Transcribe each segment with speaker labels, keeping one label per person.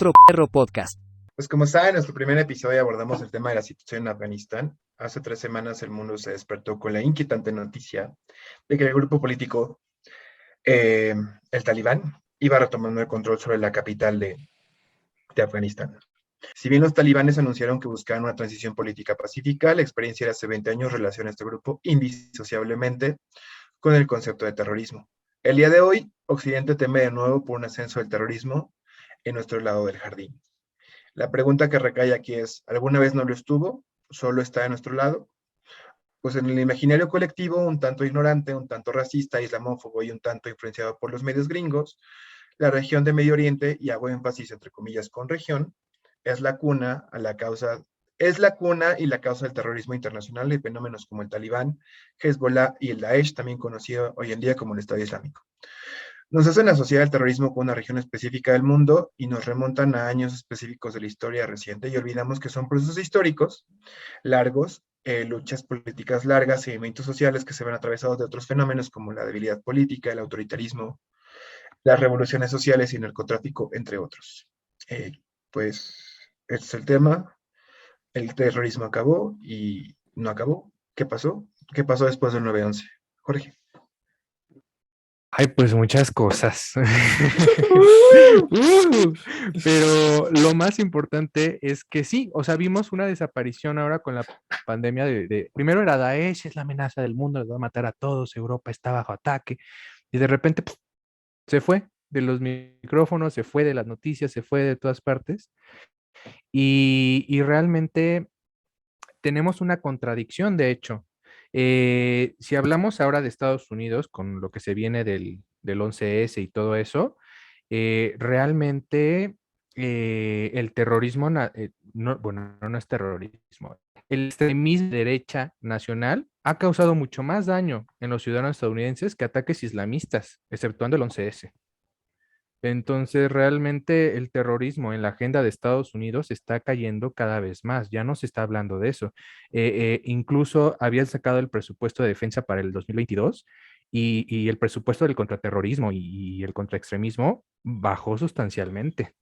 Speaker 1: Otro Perro Podcast.
Speaker 2: Pues como saben, en nuestro primer episodio abordamos el tema de la situación en Afganistán. Hace 3 semanas el mundo se despertó con la inquietante noticia de que el grupo político, eh, el Talibán, iba retomando el control sobre la capital de Afganistán. Si bien los talibanes anunciaron que buscaban una transición política pacífica, la experiencia de hace 20 años relaciona a este grupo indisociablemente con el concepto de terrorismo. El día de hoy, Occidente teme de nuevo por un ascenso del terrorismo en nuestro lado del jardín. La pregunta que recae aquí es, ¿alguna vez no lo estuvo? ¿Solo está de nuestro lado? Pues en el imaginario colectivo, un tanto ignorante, un tanto racista, islamófobo y un tanto influenciado por los medios gringos, la región de Medio Oriente, y hago énfasis entre comillas con región, es la cuna a la causa, es la cuna y la causa del terrorismo internacional de fenómenos como el Talibán, Hezbollah y el Daesh, también conocido hoy en día como el Estado Islámico. Nos hacen asociar el terrorismo con una región específica del mundo y nos remontan a años específicos de la historia reciente y olvidamos que son procesos históricos largos, luchas políticas largas, seguimientos sociales que se ven atravesados de otros fenómenos como la debilidad política, el autoritarismo, las revoluciones sociales y el narcotráfico, entre otros. Eh, pues este es el tema. El terrorismo acabó y no acabó. ¿Qué pasó? ¿Qué pasó después del 9/11? Jorge.
Speaker 3: Ay, pues muchas cosas. Pero lo más importante es que sí, o sea, vimos una desaparición ahora con la pandemia primero era Daesh, es la amenaza del mundo, les va a matar a todos, Europa está bajo ataque, y de repente ¡puf! Se fue de los micrófonos, se fue de las noticias, se fue de todas partes, y realmente tenemos una contradicción, de hecho. Si hablamos ahora de Estados Unidos, con lo que se viene del 11S y todo eso, realmente el terrorismo, bueno, no es terrorismo, el extremismo de derecha nacional ha causado mucho más daño en los ciudadanos estadounidenses que ataques islamistas, exceptuando el 11S. Entonces, realmente el terrorismo en la agenda de Estados Unidos está cayendo cada vez más. Ya no se está hablando de eso. Incluso habían sacado el presupuesto de defensa para el 2022 y el presupuesto del contraterrorismo y el contraextremismo bajó sustancialmente.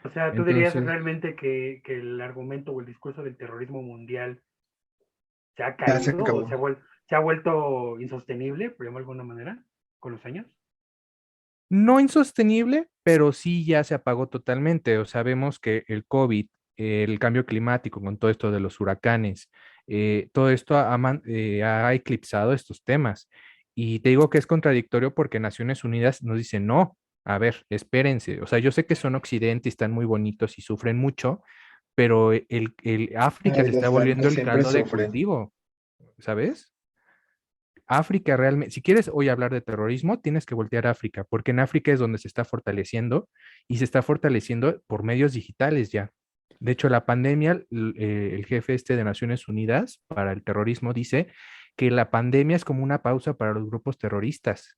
Speaker 4: O sea, ¿tú dirías
Speaker 3: Entonces,
Speaker 4: realmente que el argumento o el discurso del terrorismo mundial se ha
Speaker 2: Ya se
Speaker 4: caído o
Speaker 2: acabó.
Speaker 4: se ha vuelto insostenible, por llamarlo de alguna manera, con los años?
Speaker 3: no insostenible, pero sí ya se apagó totalmente. O sea, vemos que el COVID, el cambio climático, con todo esto de los huracanes, todo esto ha eclipsado estos temas. Y te digo que es contradictorio porque Naciones Unidas nos dice, no, a ver, espérense. O sea, yo sé que son Occidente y están muy bonitos y sufren mucho, pero el África
Speaker 2: Ay,
Speaker 3: se está
Speaker 2: los
Speaker 3: volviendo
Speaker 2: blancos
Speaker 3: el
Speaker 2: siempre
Speaker 3: caldo de
Speaker 2: sufren.
Speaker 3: cultivo, ¿sabes? África realmente, si quieres hoy hablar de terrorismo, tienes que voltear a África, porque en África es donde se está fortaleciendo y se está fortaleciendo por medios digitales ya. De hecho, la pandemia, el jefe este de Naciones Unidas para el terrorismo dice que la pandemia es como una pausa para los grupos terroristas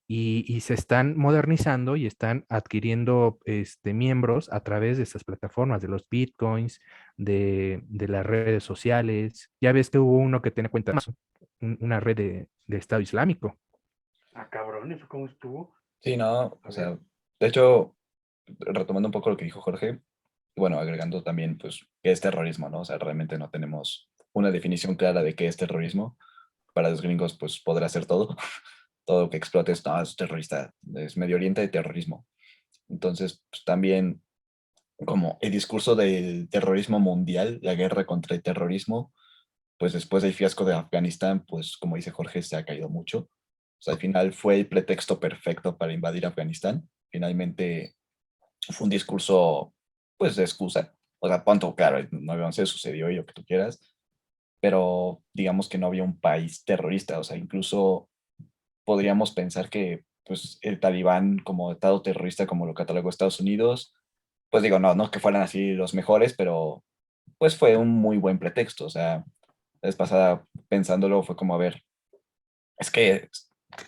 Speaker 3: y se están modernizando y están adquiriendo miembros a través de estas plataformas, de los bitcoins, de las redes sociales. Ya ves que hubo uno que tenía cuenta, una red de Estado Islámico.
Speaker 4: Ah, cabrón, ¿eso cómo estuvo?
Speaker 5: Sí, no,
Speaker 4: A
Speaker 5: o
Speaker 4: ver.
Speaker 5: sea, de hecho, retomando un poco lo que dijo Jorge, y bueno, agregando también, pues, qué es terrorismo, ¿no? O sea, realmente no tenemos una definición clara de qué es terrorismo. Para los gringos, pues, podrá ser todo. Todo lo que explotes, no, es terrorista, es Medio Oriente de terrorismo. Entonces, pues, también como el discurso del terrorismo mundial, la guerra contra el terrorismo, pues después del fiasco de Afganistán, pues como dice Jorge, se ha caído mucho. O sea, al final fue el pretexto perfecto para invadir Afganistán. Finalmente fue un discurso, pues, de excusa. O sea, punto, claro, el 9/11 sucedió y lo que tú quieras, pero digamos que no había un país terrorista. O sea, incluso podríamos pensar que, pues, el Talibán como Estado terrorista, como lo catalogó Estados Unidos, pues digo, no que fueran así los mejores, pero pues fue un muy buen pretexto. O sea, la vez pasada pensándolo fue como, a ver, es que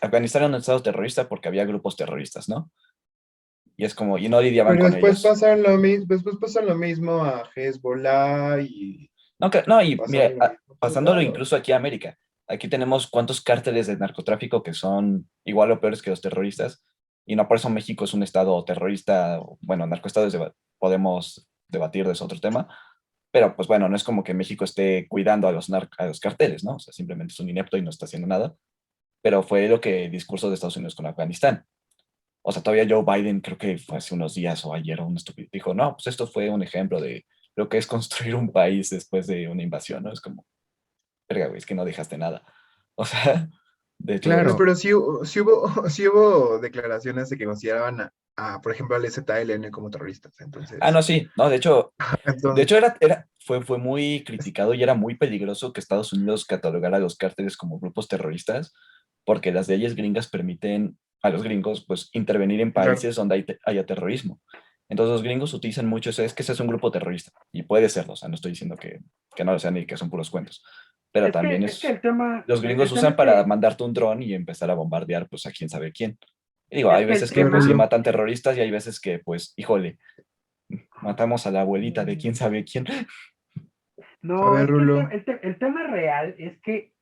Speaker 5: Afganistán era un estado terrorista porque había grupos terroristas, ¿no? Y es como, y no lidiaban
Speaker 2: Pero
Speaker 5: con ellos.
Speaker 2: después pasan lo mismo a Hezbollah y
Speaker 5: No, no, y mira,
Speaker 2: pasaron lo mismo a todos
Speaker 5: pasándolo
Speaker 2: lados.
Speaker 5: incluso aquí a América. Aquí tenemos cuántos cárteles de narcotráfico que son igual o peores que los terroristas, Y no por eso México es un estado terrorista, bueno, narcoestado podemos debatir de ese otro tema, pero pues bueno, no es como que México esté cuidando a los carteles, ¿no? O sea, simplemente es un inepto y no está haciendo nada, pero fue lo que el discurso de Estados Unidos con Afganistán. O sea, todavía Joe Biden, creo que fue hace unos días o ayer, un estúpido, dijo, no, pues esto fue un ejemplo de lo que es construir un país después de una invasión, ¿no? Es como, verga, güey, es que no dejaste nada. O sea, de hecho,
Speaker 2: Bueno,
Speaker 3: Claro,
Speaker 2: pero sí hubo declaraciones de que consideraban por ejemplo, al ZLN como terroristas.
Speaker 5: no,
Speaker 2: Entonces,
Speaker 5: sí, no, de
Speaker 2: entonces,
Speaker 5: hecho fue muy criticado y era muy peligroso que Estados Unidos catalogara a los cárteles como grupos terroristas, porque las leyes gringas permiten a los gringos, pues, intervenir en
Speaker 2: claro.
Speaker 5: países donde haya terrorismo. Entonces los gringos utilizan mucho eso, es que ese es un grupo terrorista, y puede serlo, o sea, no estoy diciendo que no lo sean ni que son puros cuentos, pero también
Speaker 4: Es que
Speaker 5: los gringos
Speaker 4: el tema
Speaker 5: usan
Speaker 4: es
Speaker 5: para
Speaker 4: que,
Speaker 5: mandarte un dron y empezar a bombardear, pues, a quién sabe quién. Y digo,
Speaker 4: es
Speaker 5: hay
Speaker 4: que el
Speaker 5: veces que,
Speaker 2: Oye,
Speaker 5: pues,
Speaker 4: tema,
Speaker 5: sí
Speaker 2: Rulo,
Speaker 5: matan terroristas y hay veces que, pues, híjole, matamos a la abuelita de quién sabe quién.
Speaker 2: a
Speaker 4: no,
Speaker 2: ver,
Speaker 4: es que
Speaker 2: Rulo.
Speaker 4: el tema real es que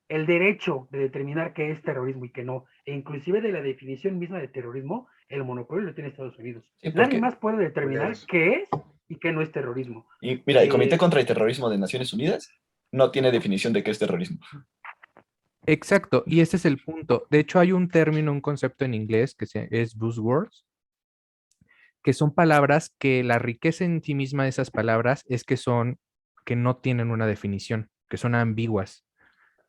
Speaker 4: el derecho de determinar qué es terrorismo y qué no, e inclusive de la definición misma de terrorismo, el monopolio lo tiene Estados Unidos.
Speaker 5: Sí,
Speaker 4: Nadie
Speaker 5: porque,
Speaker 4: más puede determinar
Speaker 2: Culeros.
Speaker 4: qué es y qué no es terrorismo.
Speaker 5: y mira, el Comité
Speaker 4: Eh,
Speaker 5: contra el Terrorismo de Naciones Unidas no tiene definición de qué es terrorismo.
Speaker 3: exacto. Y ese es el punto. De hecho, hay un término, un concepto en inglés es buzzwords, que son palabras que la riqueza en sí misma de esas palabras es que no tienen una definición, que son ambiguas.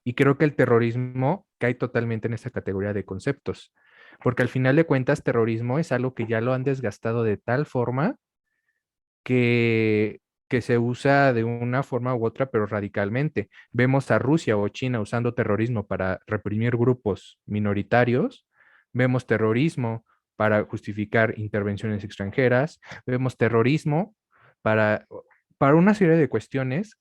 Speaker 3: Y creo que el terrorismo cae totalmente en esa categoría de conceptos, porque al final de cuentas, terrorismo es algo que ya lo han desgastado de tal forma que, que se usa de una forma u otra, pero radicalmente. Vemos a Rusia o China usando terrorismo para reprimir grupos minoritarios, vemos terrorismo para justificar intervenciones extranjeras, vemos terrorismo para, para una serie de cuestiones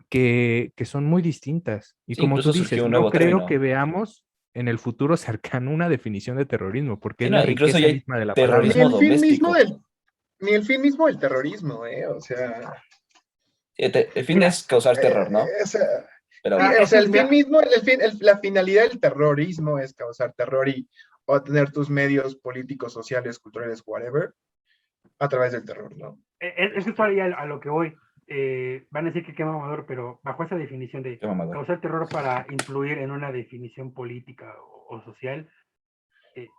Speaker 3: que son muy distintas. Y
Speaker 5: Sí,
Speaker 3: como tú
Speaker 5: incluso surgió
Speaker 3: dices,
Speaker 5: un
Speaker 3: no
Speaker 5: nuevo
Speaker 3: creo que
Speaker 5: término.
Speaker 3: veamos en el futuro cercano una definición de terrorismo, porque
Speaker 5: Sí,
Speaker 3: es la
Speaker 5: no, incluso
Speaker 3: riqueza
Speaker 5: ya hay
Speaker 3: misma de la
Speaker 2: Ni
Speaker 3: palabra.
Speaker 5: terrorismo
Speaker 2: el fin mismo
Speaker 5: doméstico.
Speaker 2: del, ni el fin mismo del terrorismo, ¿eh? O sea,
Speaker 5: Sí, el fin
Speaker 4: mira,
Speaker 5: es causar terror, ¿no?
Speaker 2: o sea, sí,
Speaker 5: Pero
Speaker 2: o sea, el fin
Speaker 4: mira,
Speaker 2: mismo, la finalidad del terrorismo es causar terror y obtener tus medios políticos, sociales, culturales, whatever, a través del terror, ¿no?
Speaker 4: es justo ahí a lo que voy. Van a decir que quema mamador, pero bajo esa definición de
Speaker 5: qué mamador.
Speaker 4: causar terror para influir en una definición política o social,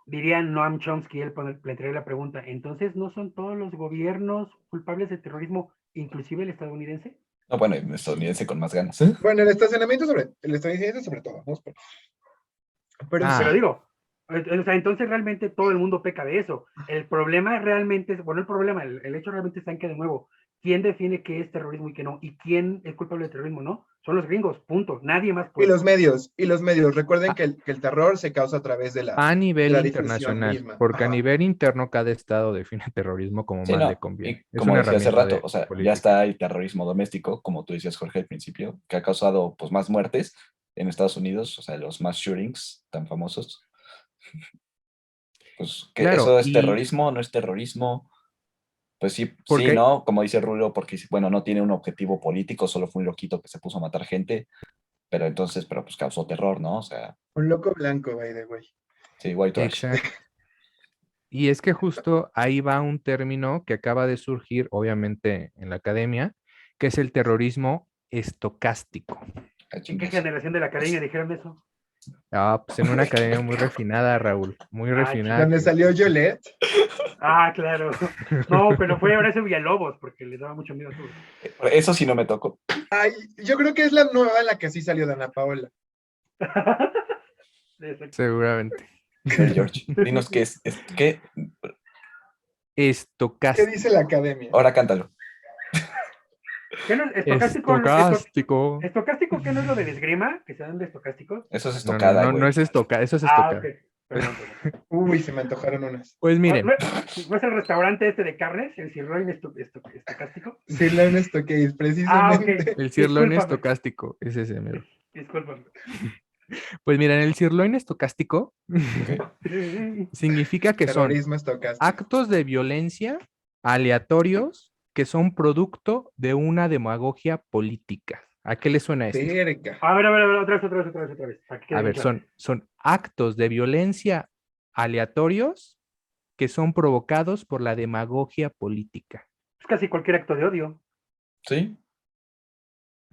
Speaker 4: diría Noam Chomsky, él plantearía la pregunta, entonces, ¿no son todos los gobiernos culpables de terrorismo, inclusive el estadounidense?
Speaker 5: No, bueno, el estadounidense con más ganas. ¿Eh?
Speaker 2: Bueno, el estadounidense sobre todo, ¿no? Pero
Speaker 4: Pero
Speaker 3: Ah,
Speaker 2: sí,
Speaker 4: digo, o sea, entonces realmente todo el mundo peca de eso. El problema realmente, bueno, el hecho realmente está en que, de nuevo, ¿quién define qué es terrorismo y qué no? ¿Y quién es culpable de terrorismo? No, son los gringos, punto. Nadie más puede.
Speaker 2: y los medios, recuerden
Speaker 3: a,
Speaker 2: que el terror se causa a través de
Speaker 3: a
Speaker 2: de
Speaker 3: nivel
Speaker 2: la difusión
Speaker 3: internacional,
Speaker 2: misma.
Speaker 3: porque a
Speaker 2: Ajá.
Speaker 3: nivel interno cada estado define terrorismo como
Speaker 5: Sí,
Speaker 3: más le
Speaker 5: no.
Speaker 3: conviene.
Speaker 5: Y
Speaker 3: Es
Speaker 5: como
Speaker 3: una
Speaker 5: decía hace
Speaker 3: herramienta
Speaker 5: rato,
Speaker 3: de
Speaker 5: o sea, ya
Speaker 3: política.
Speaker 5: está el terrorismo doméstico, como tú decías, Jorge, al principio, que ha causado, pues, más muertes en Estados Unidos, o sea, los mass shootings tan famosos. Pues, ¿que
Speaker 3: Claro,
Speaker 5: eso es
Speaker 3: y
Speaker 5: terrorismo? ¿No es terrorismo? Pues sí, sí,
Speaker 3: porque,
Speaker 5: ¿no? Como dice Rulo, porque, bueno, no tiene un objetivo político, solo fue un loquito que se puso a matar gente, pero entonces, pero pues causó terror, ¿no? O sea,
Speaker 2: Un loco blanco, by the way.
Speaker 5: sí, white trash.
Speaker 3: exacto. Y es que justo ahí va un término que acaba de surgir, obviamente, en la academia, que es el terrorismo estocástico.
Speaker 5: Ah,
Speaker 4: ¿En qué
Speaker 5: chingas.
Speaker 4: generación de la academia dijeron eso?
Speaker 3: Ah, pues en una academia muy refinada, Raúl, muy
Speaker 4: Ah,
Speaker 3: refinada.
Speaker 2: Donde salió Yolette.
Speaker 4: claro. No, pero fue Horacio Villalobos, porque les daba mucho miedo a todos.
Speaker 5: Eso sí no me tocó.
Speaker 2: Ay, yo creo que es la nueva en la que sí salió Dana Paola.
Speaker 3: Seguramente.
Speaker 5: A ver, George, dinos qué qué.
Speaker 2: ¿Qué dice
Speaker 3: Estocástico.
Speaker 2: la academia?
Speaker 5: Ahora cántalo.
Speaker 4: ¿Qué no es estocástico?
Speaker 3: Estocástico.
Speaker 4: ¿Estocástico qué no es lo del esgrima? ¿Que se dan de estocásticos?
Speaker 5: Eso es
Speaker 3: No, no,
Speaker 5: estocada,
Speaker 3: no, no
Speaker 5: güey.
Speaker 3: es estocada, eso es
Speaker 4: Ok.
Speaker 3: estocada.
Speaker 4: Perdón, perdón.
Speaker 2: Uy, se me antojaron unas.
Speaker 3: Pues
Speaker 4: ¿No,
Speaker 3: miren,
Speaker 4: no es el restaurante este de carnes, el sirloin estocástico?
Speaker 2: Sirloin Stockade,
Speaker 4: Ok.
Speaker 2: precisamente.
Speaker 3: el cirlón
Speaker 4: Discúlpame.
Speaker 3: estocástico es ese mero.
Speaker 4: Discúlpame.
Speaker 3: Pues miren, el cirlón estocástico
Speaker 5: Ok.
Speaker 3: significa que son
Speaker 2: Terrorismo estocástico.
Speaker 3: actos de violencia aleatorios que son producto de una demagogia política. ¿A qué le suena esto?
Speaker 2: Verga.
Speaker 4: A ver, otra vez, para que quede
Speaker 3: A
Speaker 4: bien
Speaker 3: ver,
Speaker 4: claro.
Speaker 3: son actos de violencia aleatorios que son provocados por la demagogia política.
Speaker 4: Es casi cualquier acto de odio.
Speaker 5: Sí,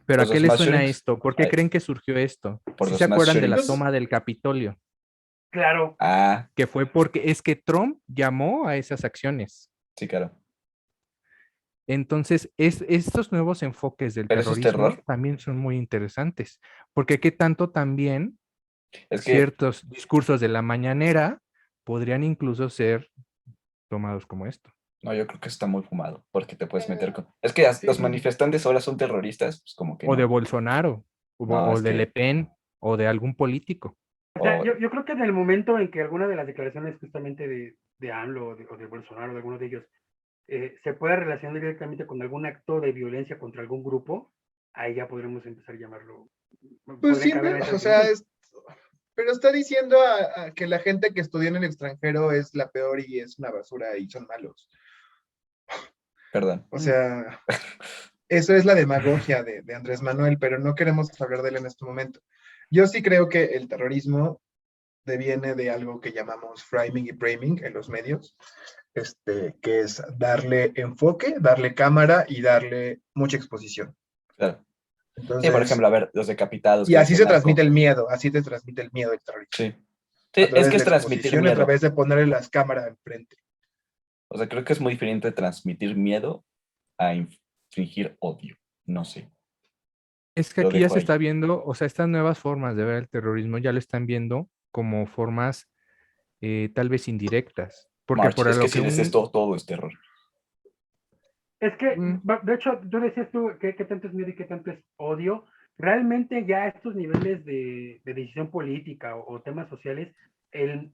Speaker 3: ¿Pero
Speaker 5: Los
Speaker 3: a qué
Speaker 5: dos
Speaker 3: les
Speaker 5: mass
Speaker 3: suena
Speaker 5: shootings.
Speaker 3: esto? ¿Por qué
Speaker 5: Ay,
Speaker 3: creen que surgió esto?
Speaker 5: por
Speaker 3: ¿Sí
Speaker 5: los
Speaker 3: se
Speaker 5: mass
Speaker 3: acuerdan de la
Speaker 5: shootings.
Speaker 3: toma del Capitolio?
Speaker 4: Claro.
Speaker 5: Ah,
Speaker 3: Que fue porque es que Trump llamó a esas acciones.
Speaker 5: sí, claro.
Speaker 3: Entonces, estos nuevos enfoques del
Speaker 5: Pero eso es
Speaker 3: terrorismo
Speaker 5: terror.
Speaker 3: también son muy interesantes, porque qué tanto también
Speaker 5: Es que,
Speaker 3: ciertos discursos de la mañanera podrían incluso ser tomados como esto.
Speaker 5: no, yo creo que está muy fumado, porque te puedes meter con... Es que
Speaker 2: Sí.
Speaker 5: los manifestantes ahora son terroristas, pues como que
Speaker 3: O de
Speaker 5: no.
Speaker 3: Bolsonaro,
Speaker 5: No,
Speaker 3: o
Speaker 5: es
Speaker 3: de Le
Speaker 5: que...
Speaker 3: Pen, o de algún político.
Speaker 4: O sea,
Speaker 5: o-
Speaker 4: yo creo que en el momento en que alguna de las declaraciones justamente de AMLO o de Bolsonaro, de alguno de ellos, se pueda relacionar directamente con algún acto de violencia contra algún grupo, ahí ya podremos empezar a llamarlo.
Speaker 2: Pues
Speaker 4: Podrían caber
Speaker 2: siempre,
Speaker 4: en esa
Speaker 2: o sea,
Speaker 4: definición.
Speaker 2: pero está diciendo a que la gente que estudia en el extranjero es la peor y es una basura y son malos.
Speaker 5: Perdón.
Speaker 2: O sea, eso es la demagogia de Andrés Manuel, pero no queremos hablar de él en este momento. Yo sí creo que el terrorismo deviene de algo que llamamos framing y framing en los medios, que es darle enfoque, darle cámara y darle mucha exposición.
Speaker 5: Claro. Sí, por
Speaker 2: Entonces,
Speaker 5: ejemplo, a ver, los decapitados
Speaker 2: y
Speaker 5: que
Speaker 2: así
Speaker 5: decían
Speaker 2: se transmite
Speaker 5: narco.
Speaker 2: el miedo, así te transmite el miedo del terrorismo.
Speaker 5: Sí.
Speaker 2: A
Speaker 5: Sí, es
Speaker 2: través
Speaker 5: que
Speaker 2: de
Speaker 5: es transmitir
Speaker 2: exposición, a
Speaker 5: miedo.
Speaker 2: través de ponerle las cámaras enfrente.
Speaker 5: O sea, creo que es muy diferente transmitir miedo a infringir odio. No sé,
Speaker 3: Es que
Speaker 5: lo
Speaker 3: aquí ya
Speaker 5: dejo
Speaker 3: se
Speaker 5: ahí.
Speaker 3: está viendo, o sea, estas nuevas formas de ver el terrorismo ya lo están viendo como formas tal vez indirectas, porque
Speaker 5: March,
Speaker 3: por
Speaker 5: es que
Speaker 3: lo
Speaker 5: si
Speaker 3: que
Speaker 5: dices todo es terror.
Speaker 4: Es que,
Speaker 3: Mm,
Speaker 4: de hecho, tú decías tú qué tanto es miedo y qué tanto es odio. Realmente ya estos niveles de decisión política o temas sociales, el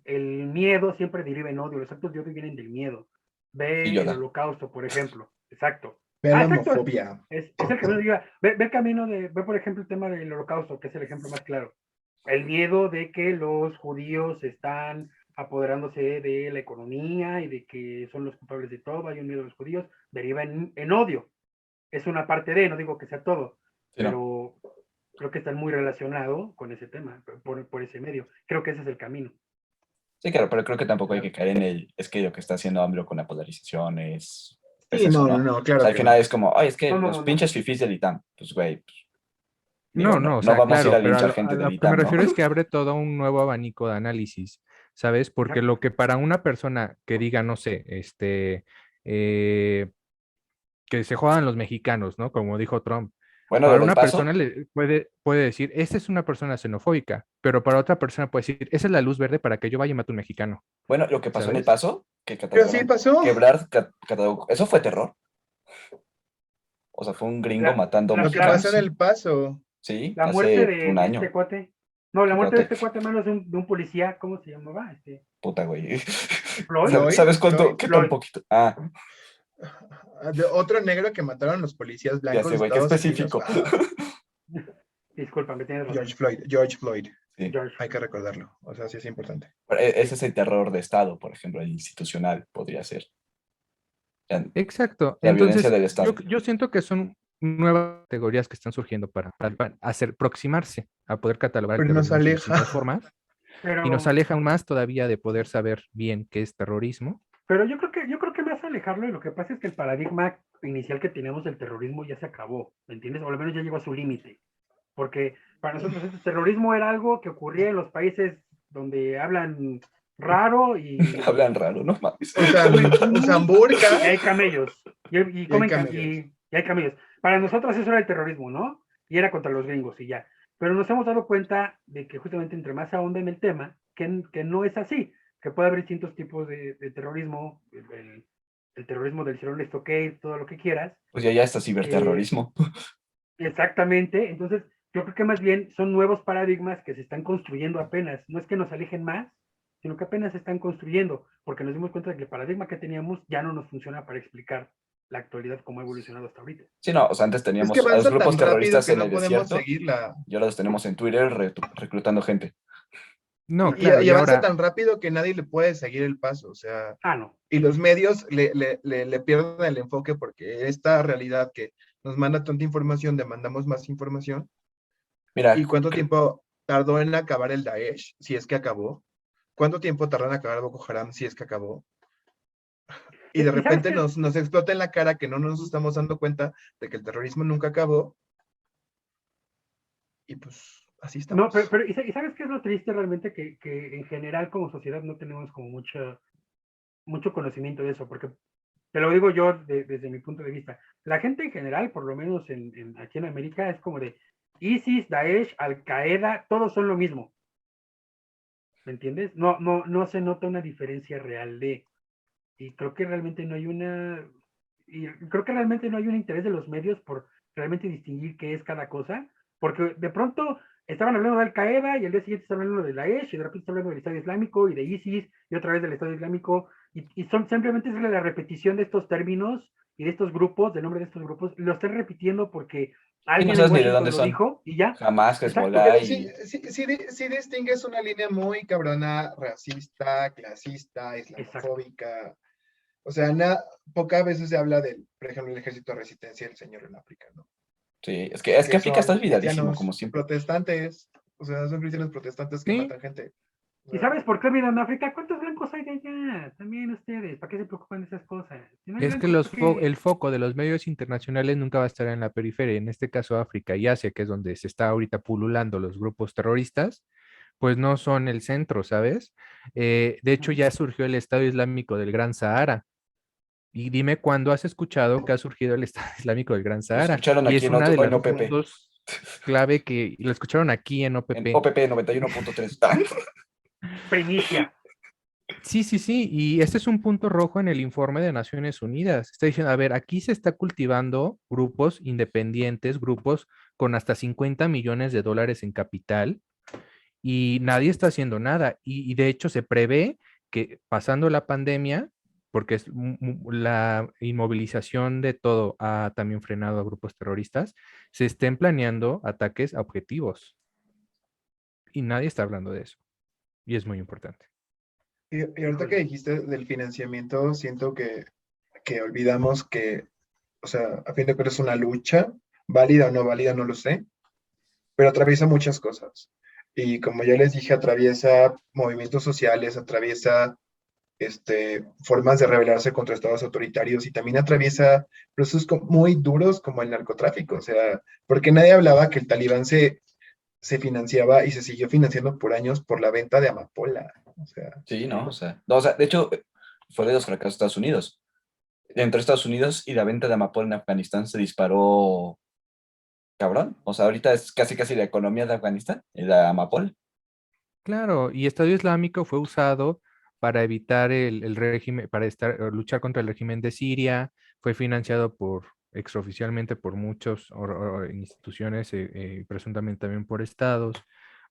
Speaker 4: miedo siempre deriva en odio. Los actos de odio vienen del miedo.
Speaker 5: Sí,
Speaker 4: Ve el
Speaker 5: Yoda.
Speaker 4: holocausto, por ejemplo. Exacto.
Speaker 2: Ve
Speaker 4: Ah,
Speaker 2: la
Speaker 4: exacto.
Speaker 2: homofobia.
Speaker 4: Es el camino, diga, ve el camino ve por ejemplo el tema del holocausto, que es el ejemplo más claro. El miedo de que los judíos están apoderándose de la economía y de que son los culpables de todo, hay un miedo a los judíos, deriva en odio. Es una parte de, no digo que sea todo,
Speaker 5: Sí, no.
Speaker 4: pero creo que están muy relacionados con ese tema, por ese medio. Creo que ese es el camino.
Speaker 5: Sí, claro, pero creo que tampoco hay que caer en el, es que lo que está haciendo AMLO con la polarización es
Speaker 2: Sí,
Speaker 5: eso, ¿no?
Speaker 2: no,
Speaker 5: O
Speaker 2: claro
Speaker 5: sea, al
Speaker 2: que
Speaker 5: final
Speaker 2: no.
Speaker 5: es como, ay, es que
Speaker 4: No, no,
Speaker 5: los
Speaker 4: no, no.
Speaker 5: pinches fifís del ITAM, pues güey, pues, digo,
Speaker 3: no,
Speaker 5: no,
Speaker 3: no, o
Speaker 5: no
Speaker 3: sea,
Speaker 5: vamos a ir
Speaker 3: claro,
Speaker 5: a
Speaker 3: pero
Speaker 5: linchar
Speaker 3: a
Speaker 5: gente del
Speaker 3: lo que me
Speaker 5: ITAM, ¿no?
Speaker 3: refiero es que abre todo un nuevo abanico de análisis, ¿sabes? Porque
Speaker 4: Exacto.
Speaker 3: lo que para una persona que diga, no sé, que se jodan los mexicanos, ¿no? Como dijo Trump.
Speaker 5: Bueno, lo
Speaker 3: Para
Speaker 5: del
Speaker 3: una persona
Speaker 5: paso,
Speaker 3: le puede decir, esta es una persona xenofóbica, pero para otra persona puede decir, esa es la luz verde para que yo vaya y mate a un mexicano,
Speaker 5: bueno, lo que pasó en el
Speaker 3: ¿sabes?
Speaker 5: paso, que
Speaker 2: Pero sí
Speaker 5: catalogaron,
Speaker 2: pasó.
Speaker 5: quebrar, catalogó, eso fue terror. O sea, fue un gringo
Speaker 4: La,
Speaker 5: matando
Speaker 2: Lo que
Speaker 4: la,
Speaker 2: pasó en
Speaker 5: mexicanos,
Speaker 2: el Paso.
Speaker 5: sí,
Speaker 4: la muerte
Speaker 5: hace un
Speaker 4: de este
Speaker 5: año,
Speaker 4: cuate, no, la
Speaker 5: qué
Speaker 4: muerte de
Speaker 5: cuate,
Speaker 4: este cuate, menos de un policía, ¿cómo se llamaba?
Speaker 5: puta, güey.
Speaker 4: Floyd.
Speaker 5: ¿Sabes,
Speaker 2: Floyd,
Speaker 5: sabes cuánto,
Speaker 2: Floyd.
Speaker 5: qué tan
Speaker 4: Floyd.
Speaker 5: poquito? Ah,
Speaker 2: De otro negro que mataron los policías
Speaker 5: ya
Speaker 2: blancos
Speaker 5: sé,
Speaker 2: de
Speaker 5: güey, qué
Speaker 2: Estados Unidos.
Speaker 5: específico.
Speaker 4: Discúlpame, tienes razón.
Speaker 2: George Floyd.
Speaker 5: Sí.
Speaker 4: George.
Speaker 2: Hay que recordarlo. O sea, sí es importante.
Speaker 5: Pero ese es el terror de Estado, por ejemplo, el institucional podría ser.
Speaker 3: Exacto.
Speaker 5: La violencia
Speaker 3: Entonces,
Speaker 5: del
Speaker 3: yo,
Speaker 5: Estado.
Speaker 3: yo siento que son nuevas categorías que están surgiendo para aproximarse a poder catalogar el
Speaker 2: Pero nos
Speaker 3: terrorismo en sus
Speaker 2: aleja.
Speaker 3: distintas formas y nos
Speaker 4: Pero,
Speaker 3: aleja aún más todavía de poder saber bien qué es terrorismo.
Speaker 4: pero yo creo que más alejarlo, y lo que pasa es que el paradigma inicial que teníamos del terrorismo ya se acabó, ¿me entiendes? O al menos ya llegó a su límite. Porque para nosotros el terrorismo era algo que ocurría en los países donde hablan raro
Speaker 5: Hablan raro, no mames.
Speaker 2: Usan burka
Speaker 4: y hay camellos. Y
Speaker 2: y hay
Speaker 4: comen
Speaker 2: camellos.
Speaker 4: y hay camellos. Para nosotros eso era el terrorismo, ¿no? Y era contra los gringos y ya. Pero nos hemos dado cuenta de que justamente entre más ahonda en el tema, que no es así, que puede haber distintos tipos de terrorismo, el terrorismo del Sierra Stockade, todo lo que quieras.
Speaker 5: Pues ya está ciberterrorismo.
Speaker 4: Exactamente, entonces yo creo que más bien son nuevos paradigmas que se están construyendo apenas, no es que nos alejen más, sino que apenas se están construyendo, porque nos dimos cuenta de que el paradigma que teníamos ya no nos funciona para explicar la actualidad como ha evolucionado hasta ahorita.
Speaker 5: Sí, no, o sea, antes
Speaker 2: Es que
Speaker 5: teníamos a los
Speaker 2: avanza
Speaker 5: grupos
Speaker 2: tan rápido
Speaker 5: terroristas
Speaker 2: que
Speaker 5: en
Speaker 2: no
Speaker 5: el
Speaker 2: podemos
Speaker 5: desierto
Speaker 2: seguirla.
Speaker 5: y ahora los tenemos en Twitter reclutando gente.
Speaker 3: No,
Speaker 2: Y,
Speaker 3: claro,
Speaker 2: y
Speaker 3: y
Speaker 2: avanza
Speaker 3: ahora,
Speaker 2: tan rápido que nadie le puede seguir el paso. O sea,
Speaker 4: Ah, no.
Speaker 2: y los medios le pierden el enfoque porque esta realidad que nos manda tanta información, demandamos más información.
Speaker 5: Mira,
Speaker 2: ¿Y cuánto tiempo tardó en acabar el Daesh, si es que acabó? ¿Cuánto tiempo tardó en acabar Boko Haram, si es que acabó? Y de
Speaker 4: ¿sabes
Speaker 2: repente
Speaker 4: qué?
Speaker 2: nos explota en la cara que no nos estamos dando cuenta de que el terrorismo nunca acabó. Y pues así
Speaker 4: No,
Speaker 2: estamos.
Speaker 4: ¿y sabes qué es lo triste realmente? Que en general como sociedad no tenemos como mucho conocimiento de eso, porque te lo digo yo desde mi punto de vista. La gente en general, por lo menos aquí en América, es como de ISIS, Daesh, Al Qaeda, todos son lo mismo. ¿Me entiendes? No se nota una diferencia real y creo que realmente no hay un interés de los medios por realmente distinguir qué es cada cosa, porque de pronto estaban hablando de Al Qaeda y al día siguiente estaban hablando de Daesh y de repente estaban hablando del Estado Islámico y de ISIS y otra vez del Estado Islámico y son simplemente es la repetición de estos términos y de estos grupos, del nombre de estos grupos, lo están repitiendo porque
Speaker 5: Y no
Speaker 4: alguien en
Speaker 5: sabes ni de dónde
Speaker 4: Washington lo
Speaker 5: son.
Speaker 4: dijo y ya.
Speaker 5: Jamás,
Speaker 4: Exacto.
Speaker 5: Hezbollah
Speaker 2: Pero sí,
Speaker 5: y...
Speaker 2: sí distingues una línea muy cabrona, racista, clasista,
Speaker 4: Exacto.
Speaker 2: islamofóbica. O sea, pocas veces se habla del, por ejemplo, el ejército de resistencia del Señor en África, ¿no?
Speaker 5: Sí, es que
Speaker 2: Que
Speaker 5: África está
Speaker 2: son
Speaker 5: olvidadísimo, como
Speaker 2: cristianos
Speaker 5: siempre.
Speaker 2: protestantes, o sea, son cristianos protestantes que
Speaker 3: Sí,
Speaker 2: matan gente. O
Speaker 4: ¿Y
Speaker 2: sea,
Speaker 4: sabes por qué olvidan África? ¿Cuántos blancos hay de allá? También ustedes, ¿para qué se preocupan de esas cosas? Si no hay
Speaker 3: es que
Speaker 4: blancos, ¿para qué?
Speaker 3: el foco de los medios internacionales nunca va a estar en la periferia, en este caso África y Asia, que es donde se está ahorita pululando los grupos terroristas, pues no son el centro, ¿sabes? De hecho, ya surgió el Estado Islámico del Gran Sahara. Y dime cuándo has escuchado que ha surgido el Estado Islámico del Gran
Speaker 5: Lo
Speaker 3: Sahara.
Speaker 5: escucharon
Speaker 3: Y
Speaker 5: aquí
Speaker 3: es una de
Speaker 5: en
Speaker 3: los
Speaker 5: OPP,
Speaker 3: puntos clave que lo escucharon aquí en
Speaker 5: en
Speaker 3: OPP.
Speaker 5: OPP 91.3.
Speaker 4: Primicia.
Speaker 3: Sí, sí, sí, y este es un punto rojo en el informe de Naciones Unidas. Está diciendo, a ver, aquí se está cultivando grupos independientes, grupos con hasta 50 millones de dólares en capital y nadie está haciendo nada. Y de hecho se prevé que pasando la pandemia, porque la inmovilización de todo ha también frenado a grupos terroristas, se estén planeando ataques a objetivos y nadie está hablando de eso. Y es muy importante.
Speaker 2: y ahorita que
Speaker 4: Híjole.
Speaker 2: dijiste del financiamiento, siento que olvidamos que, o sea, a fin de cuentas es una lucha, válida o no válida, no lo sé, pero atraviesa muchas cosas. Y como ya les dije, atraviesa movimientos sociales, atraviesa formas de rebelarse contra estados autoritarios y también atraviesa procesos muy duros como el narcotráfico. O sea, porque nadie hablaba que el talibán se financiaba y se siguió financiando por años por la venta de amapola. O sea,
Speaker 5: Sí, ¿no? O sea, no, o sea, de hecho, fue de los fracasos de Estados Unidos. Entre Estados Unidos y la venta de amapola en Afganistán se disparó cabrón. O sea, ahorita es casi casi la economía de Afganistán, la amapola.
Speaker 3: Claro, y Estado Islámico fue usado para evitar el régimen, para luchar contra el régimen de Siria, fue financiado extraoficialmente por muchas instituciones, presuntamente también por estados.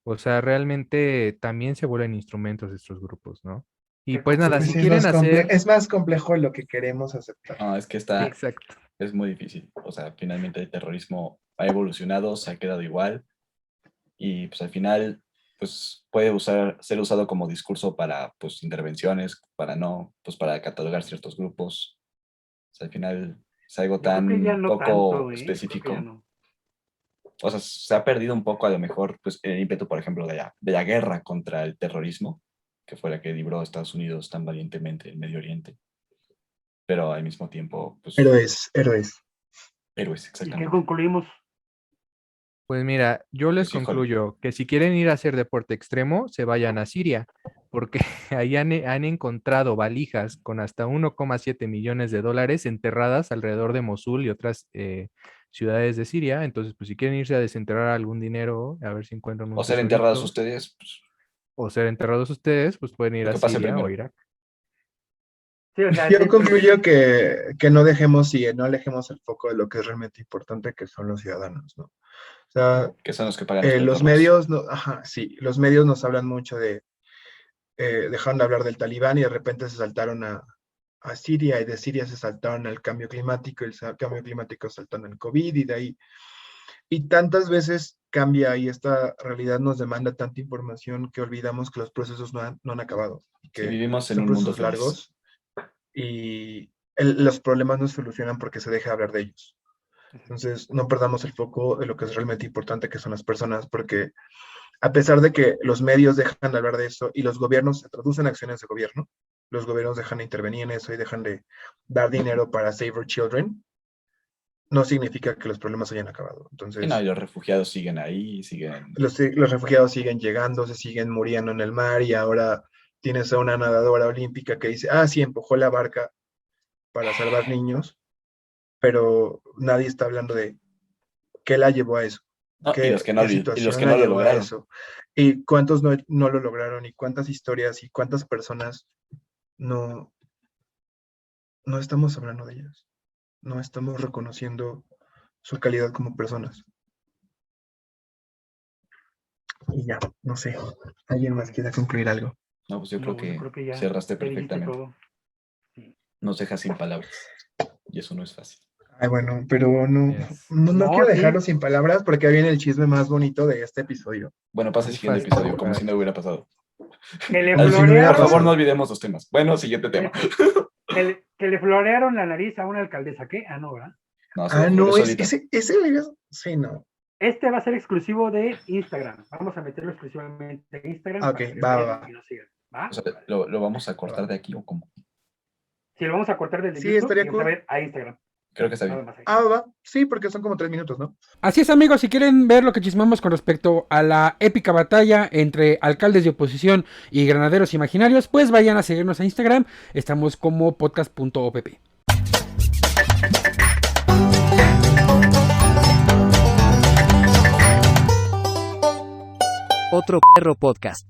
Speaker 3: O sea, realmente también se vuelven instrumentos de estos grupos, ¿no? Y
Speaker 4: Qué
Speaker 3: pues nada,
Speaker 2: pues
Speaker 3: si
Speaker 2: sí,
Speaker 4: complejo.
Speaker 3: quieren hacer,
Speaker 2: es más complejo de lo que queremos aceptar.
Speaker 5: No, es que
Speaker 3: exacto.
Speaker 5: es muy difícil. O sea, finalmente el terrorismo ha evolucionado, se ha quedado igual y pues al final pues puede ser usado como discurso para pues intervenciones, para no, pues para catalogar ciertos grupos. O sea, al final es algo
Speaker 4: Yo creo que ya
Speaker 5: tan
Speaker 4: no
Speaker 5: poco
Speaker 4: tanto, ¿eh? Yo creo que ya
Speaker 5: específico.
Speaker 4: no.
Speaker 5: O sea, se ha perdido un poco a lo mejor pues el ímpetu, por ejemplo, de la guerra contra el terrorismo, que fue la que libró a Estados Unidos tan valientemente en Medio Oriente, pero al mismo tiempo, pues,
Speaker 2: Héroes.
Speaker 5: héroes,
Speaker 4: ¿Y qué
Speaker 5: exactamente.
Speaker 4: concluimos?
Speaker 3: Pues mira, yo les
Speaker 5: Pues híjole,
Speaker 3: concluyo que si quieren ir a hacer deporte extremo, se vayan a Siria, porque ahí han encontrado valijas con hasta 1,7 millones de dólares enterradas alrededor de Mosul y otras ciudades de Siria. Entonces, pues si quieren irse a desenterrar algún dinero, a ver si encuentran un
Speaker 5: o ser enterrados
Speaker 3: tesorito,
Speaker 5: ustedes, pues,
Speaker 3: o ser enterrados ustedes, pues pueden ir
Speaker 5: lo
Speaker 3: a
Speaker 5: que pase
Speaker 3: Siria o
Speaker 5: primero.
Speaker 3: Irak.
Speaker 4: Sí, o sea,
Speaker 2: Yo concluyo que no dejemos y no alejemos el foco de lo que es realmente importante, que son los ciudadanos, ¿no? O sea,
Speaker 5: Que son los que pagan los
Speaker 2: los
Speaker 5: platos rotos.
Speaker 2: medios, no, ajá, sí, los medios nos hablan mucho dejaron de hablar del Talibán y de repente se saltaron a Siria y de Siria se saltaron al cambio climático y el cambio climático saltaron al COVID y de ahí. Y tantas veces cambia y esta realidad nos demanda tanta información que olvidamos que los procesos no han acabado y
Speaker 5: Si
Speaker 2: que
Speaker 5: vivimos en
Speaker 2: son
Speaker 5: un mundo
Speaker 2: procesos
Speaker 5: feliz.
Speaker 2: largos y los problemas no se solucionan porque se deja hablar de ellos. Entonces, no perdamos el foco de lo que es realmente importante, que son las personas, porque a pesar de que los medios dejan de hablar de eso y los gobiernos se traducen acciones de gobierno, los gobiernos dejan de intervenir en eso y dejan de dar dinero para Save Our Children, no significa que los problemas hayan acabado. Entonces,
Speaker 5: Y no, y los refugiados siguen ahí,
Speaker 2: los refugiados siguen llegando, se siguen muriendo en el mar y ahora tienes a una nadadora olímpica que dice, sí, empujó la barca para salvar niños, pero nadie está hablando de qué la llevó a eso.
Speaker 5: No, y los que no,
Speaker 2: qué
Speaker 5: y
Speaker 2: situación
Speaker 5: los que
Speaker 2: la
Speaker 5: no lo
Speaker 2: llevó a
Speaker 5: lograron.
Speaker 2: eso. Y cuántos no lo lograron, y cuántas historias y cuántas personas no estamos hablando de ellas. No estamos reconociendo su calidad como personas. Y ya, no sé. ¿Alguien más quiera concluir algo?
Speaker 5: No, pues yo
Speaker 4: No,
Speaker 5: creo que
Speaker 4: ya
Speaker 5: cerraste
Speaker 4: ya dijiste
Speaker 5: perfectamente.
Speaker 4: todo.
Speaker 5: Nos dejas sin palabras. Y eso no es fácil.
Speaker 2: Ay, bueno, pero no
Speaker 3: Yes.
Speaker 2: no quiero
Speaker 4: sí.
Speaker 2: dejarlo sin palabras porque viene el chisme más bonito de este episodio.
Speaker 5: Bueno, pasa el siguiente
Speaker 3: Fácil.
Speaker 5: episodio, como si no hubiera pasado.
Speaker 4: Que le
Speaker 2: Al fin hubiera
Speaker 5: Por
Speaker 4: florearon,
Speaker 2: pasado.
Speaker 5: favor, no olvidemos los temas. Bueno, siguiente tema.
Speaker 4: que le florearon la nariz a una alcaldesa. ¿Qué? No, ¿verdad?
Speaker 5: No, se
Speaker 2: No,
Speaker 5: florece solita.
Speaker 2: sí, no.
Speaker 4: Este va a ser exclusivo de Instagram. Vamos a meterlo exclusivamente en Instagram.
Speaker 2: Ok,
Speaker 4: para que
Speaker 2: va,
Speaker 4: vean
Speaker 2: va.
Speaker 4: y nos sigan. ¿Va?
Speaker 5: O sea, ¿lo vamos a cortar de aquí o cómo?
Speaker 4: Si lo vamos a cortar desde
Speaker 2: Sí,
Speaker 4: YouTube
Speaker 2: estaría
Speaker 4: y vamos a
Speaker 2: cool.
Speaker 4: ver a Instagram.
Speaker 5: Creo que está
Speaker 4: Nada
Speaker 5: bien.
Speaker 4: más ahí.
Speaker 2: Va. Sí, porque son como 3 minutos, ¿no?
Speaker 1: Así es, amigos, si quieren ver lo que chismamos con respecto a la épica batalla entre alcaldes de oposición y granaderos imaginarios, pues vayan a seguirnos a Instagram. Estamos como podcast.opp.
Speaker 6: Otro perro podcast.